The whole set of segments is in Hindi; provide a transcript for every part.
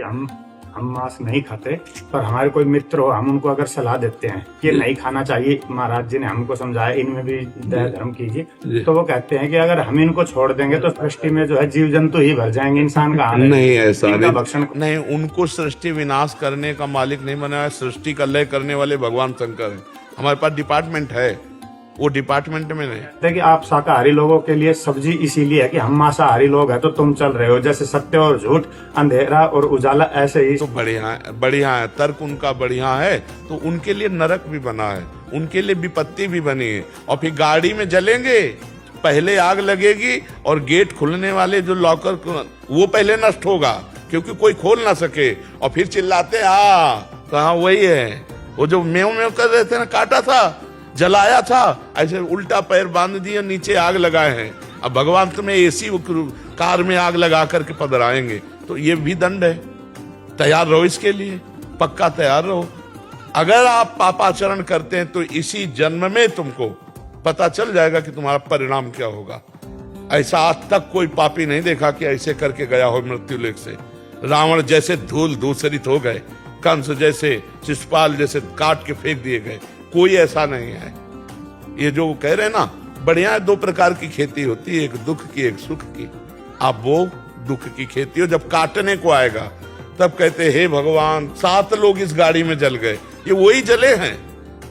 हम मांस नहीं खाते, पर हमारे कोई मित्र हो, हम उनको अगर सलाह देते हैं कि नहीं खाना चाहिए, महाराज जी ने हमको समझाया, इनमें भी दया धर्म कीजिए, तो वो कहते हैं कि अगर हम इनको छोड़ देंगे तो सृष्टि में जो है जीव जंतु ही भर जाएंगे, इंसान कहाँ रहेंगे? नहीं, ऐसा इनका नहीं भक्षण नहीं, उनको सृष्टि विनाश करने का मालिक नहीं बनाया। सृष्टि का लय करने वाले भगवान शंकर हैं। हमारे पास डिपार्टमेंट है, वो डिपार्टमेंट में नहीं। कहते हैं कि आप शाकाहारी लोगों के लिए सब्जी इसीलिए है कि हम मांसाहारी लोग हैं, तो तुम चल रहे हो जैसे सत्य और झूठ, अंधेरा और उजाला, ऐसे ही। तो बढ़िया है, तर्क उनका बढ़िया है। तो उनके लिए नरक भी बना है, उनके लिए विपत्ति भी बनी है। और फिर गाड़ी में जलेंगे, पहले आग लगेगी और गेट खुलने वाले जो लॉकर वो पहले नष्ट होगा, क्योंकि कोई खोल ना सके। और फिर चिल्लाते कहा वही है वो जो मेव मेव कर रहे थे ना, काटा था, जलाया था, ऐसे उल्टा पैर बांध दिए, नीचे आग लगाए हैं। अब भगवान तुम्हें एसी कार में आग लगा करके पधराएंगे, तो ये भी दंड है। तैयार रहो इसके लिए, पक्का तैयार रहो। अगर आप पापाचरण करते हैं तो इसी जन्म में तुमको पता चल जाएगा कि तुम्हारा परिणाम क्या होगा। ऐसा आज तक कोई पापी नहीं देखा कि ऐसे करके गया हो मृत्यु लेख से। रावण जैसे धूल दूसरित हो गए, कंस जैसे, शिशुपाल जैसे काट के फेंक दिए गए, कोई ऐसा नहीं है। ये जो कह रहे हैं ना, बढ़िया, दो प्रकार की खेती होती है, एक दुख की एक सुख की। अब वो दुख की खेती हो, जब काटने को आएगा तब कहते हे भगवान 7 लोग इस गाड़ी में जल गए। ये वही जले हैं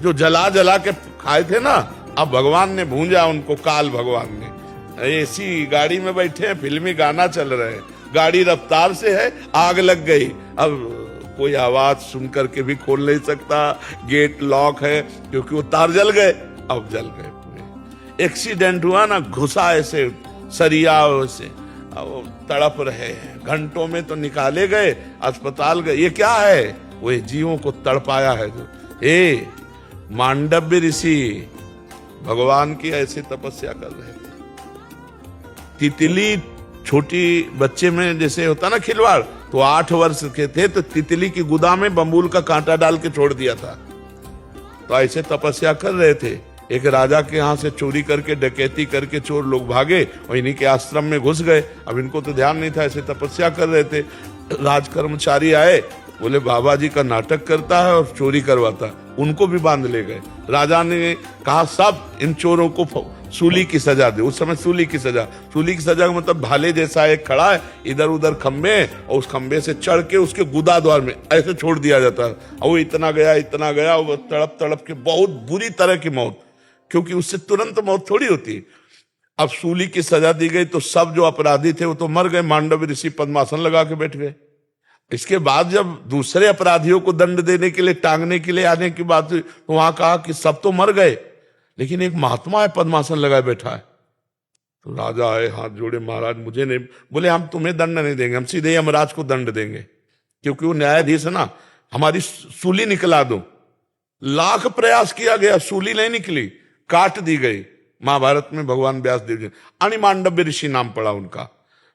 जो जला जला के खाए थे ना। अब भगवान ने भूंजा उनको, काल भगवान ने। ऐसी गाड़ी में बैठे हैं, फिल्मी गाना चल रहे हैं, गाड़ी रफ्तार से है, आग लग गई। अब कोई आवाज सुन करके भी खोल नहीं सकता, गेट लॉक है, क्योंकि वो तार जल गए। अब जल गए पूरे। एक्सीडेंट हुआ ना, घुसा ऐसे सरिया से, अब तड़प रहे हैं, घंटों में तो निकाले गए, अस्पताल गए। ये क्या है? वो जीवों को तड़पाया है। जो मांडव्य ऋषि भगवान की ऐसी तपस्या कर रहे थे। तितली छोटी बच्चे में जैसे होता ना खिलवाड़, तो 8 वर्ष के थे तो तितली की गुदा में बम्बूल का कांटा डाल के छोड़ दिया था। तो ऐसे तपस्या कर रहे थे। एक राजा के यहाँ से चोरी करके, डकैती करके चोर लोग भागे और इन्हीं के आश्रम में घुस गए। अब इनको तो ध्यान नहीं था, ऐसे तपस्या कर रहे थे। राज कर्मचारी आए, बोले बाबा जी का नाटक करता है और चोरी करवाता है, उनको भी बांध ले गए। राजा ने कहा सब इन चोरों को सूली की सजा दे। उस समय सूली की सजा का मतलब भाले जैसा एक खड़ा है, इधर उधर खंबे, और उस खंबे से चढ़ के उसके गुदा द्वार में ऐसे छोड़ दिया जाता है। और वो इतना गया, वो तड़प तड़प के बहुत बुरी तरह की मौत, क्योंकि उससे तुरंत मौत थोड़ी होती। अब सूली की सजा दी गई तो सब जो अपराधी थे वो तो मर गए। मांडव्य ऋषि पद्मासन लगा के बैठ गए। इसके बाद जब दूसरे अपराधियों को दंड देने के लिए, टांगने के लिए आने की बात हुई, तो वहां कहा कि सब तो मर गए, लेकिन एक महात्मा है पद्मासन लगाए बैठा है। तो राजा आए, हाथ जोड़े, महाराज मुझे नहीं, बोले हम तुम्हें दंड नहीं देंगे, हम सीधे यमराज को दंड देंगे, क्योंकि वो न्यायाधीश है ना। हमारी सूली निकला दो। लाख प्रयास किया गया, सूली नहीं निकली, काट दी गई। महाभारत में भगवान व्यास देव जी, अणिमांडव्य ऋषि नाम पड़ा उनका।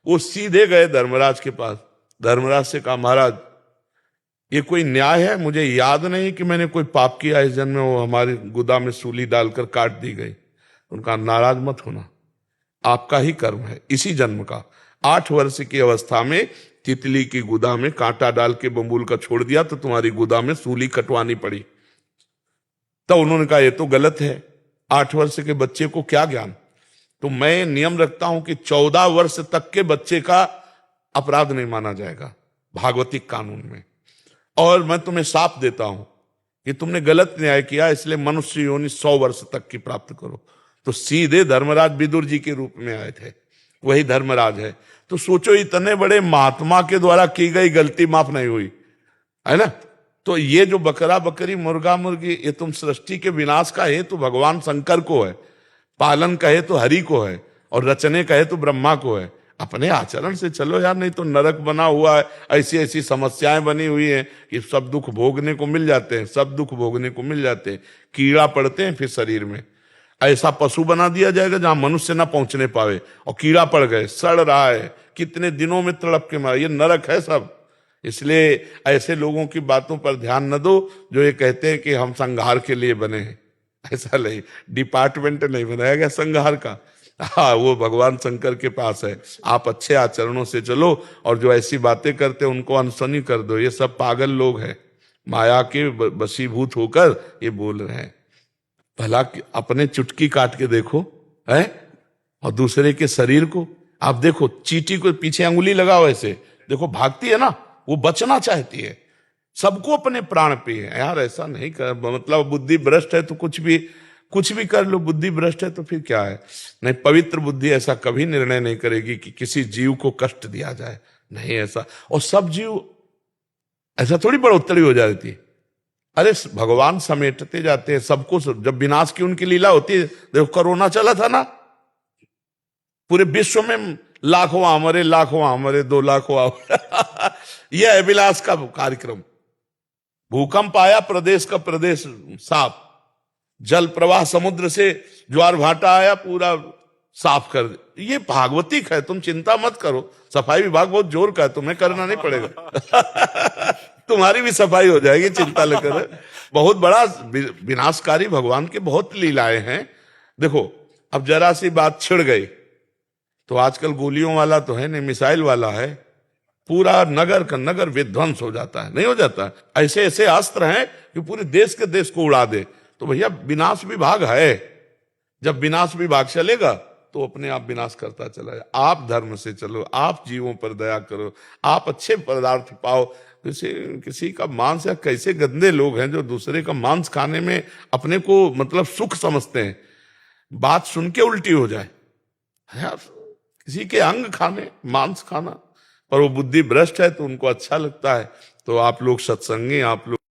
वो सीधे गए धर्मराज के पास। धर्मराज से कहा महाराज ये कोई न्याय है? मुझे याद नहीं कि मैंने कोई पाप किया इस जन्म में, वो हमारी गुदा में सूली डालकर काट दी गई। उनका नाराज मत होना, आपका ही कर्म है इसी जन्म का। 8 वर्ष की अवस्था में तितली की गुदा में कांटा डाल के बम्बूल का छोड़ दिया, तो तुम्हारी गुदा में सूली कटवानी पड़ी। तो उन्होंने कहा ये तो गलत है, 8 वर्ष के बच्चे को क्या ज्ञान। तो मैं नियम रखता हूं कि 14 वर्ष तक के बच्चे का अपराध नहीं माना जाएगा भागवतिक कानून में। और मैं तुम्हें साफ देता हूं कि तुमने गलत न्याय किया, इसलिए मनुष्य योनि 100 वर्ष तक की प्राप्त करो। तो सीधे धर्मराज विदुर जी के रूप में आए थे, वही धर्मराज है। तो सोचो, इतने बड़े महात्मा के द्वारा की गई गलती माफ नहीं हुई, है ना। तो ये जो बकरा बकरी, मुर्गा मुर्गी, ये तुम सृष्टि के विनाश का है तो भगवान शंकर को है, पालन कहे तो हरि को है, और रचने कहे तो ब्रह्मा को है। अपने आचरण से चलो यार, नहीं तो नरक बना हुआ है। ऐसी ऐसी समस्याएं बनी हुई हैं कि सब दुख भोगने को मिल जाते हैं, सब दुख भोगने को मिल जाते हैं। कीड़ा पड़ते हैं फिर शरीर में। ऐसा पशु बना दिया जाएगा जहां मनुष्य ना पहुंचने पावे, और कीड़ा पड़ गए, सड़ रहा है, कितने दिनों में तड़प के मारे। ये नरक है सब। इसलिए ऐसे लोगों की बातों पर ध्यान न दो जो ये कहते हैं कि हम संहार के लिए बने हैं। ऐसा नहीं, डिपार्टमेंट नहीं बनाया गया संहार का। हाँ, वो भगवान शंकर के पास है। आप अच्छे आचरणों से चलो और जो ऐसी बातें करते हैं उनको अनसुनी कर दो। ये सब पागल लोग हैं, माया के वशीभूत होकर ये बोल रहे हैं। भला अपने चुटकी काट के देखो है, और दूसरे के शरीर को आप देखो, चींटी को पीछे अंगुली लगाओ ऐसे देखो, भागती है ना, वो बचना चाहती है। सबको अपने प्राण पे है यार, ऐसा नहीं कर, मतलब बुद्धि भ्रष्ट है तो कुछ भी कर लो, बुद्धि भ्रष्ट है तो फिर क्या है। नहीं, पवित्र बुद्धि ऐसा कभी निर्णय नहीं करेगी कि किसी जीव को कष्ट दिया जाए, नहीं ऐसा। और सब जीव ऐसा थोड़ी बढ़ोतरी हो जाती, अरे भगवान समेटते जाते हैं सबको। जब विनाश की उनकी लीला होती है, देखो कोरोना चला था ना, पूरे विश्व में लाखों मरे, 2 लाख यह है विलास का कार्यक्रम। भूकंप आया, प्रदेश का प्रदेश साफ, जल प्रवाह समुद्र से ज्वार भाटा आया, पूरा साफ कर दे। ये भागवतिक है, तुम चिंता मत करो। सफाई विभाग बहुत जोर का है, तुम्हें करना नहीं पड़ेगा तुम्हारी भी सफाई हो जाएगी, चिंता लेकर। बहुत बड़ा विनाशकारी भगवान के बहुत लीलाएं हैं। देखो अब जरा सी बात छिड़ गई तो आजकल गोलियों वाला तो है नहीं, मिसाइल वाला है, पूरा नगर का नगर विध्वंस हो जाता है, नहीं हो जाता। ऐसे ऐसे अस्त्र हैं कि पूरे देश के देश को उड़ा दे। तो भैया विनाश विभाग है, जब विनाश विभाग चलेगा तो अपने आप विनाश करता चला जाए। आप धर्म से चलो, आप जीवों पर दया करो, आप अच्छे पदार्थ पाओ। किसी का मांस, या कैसे गंदे लोग हैं जो दूसरे का मांस खाने में अपने को मतलब सुख समझते हैं। बात सुन के उल्टी हो जाए यार, किसी के अंग खाने, मांस खाना, पर वो बुद्धि भ्रष्ट है तो उनको अच्छा लगता है। तो आप लोग सत्संगी, आप लोग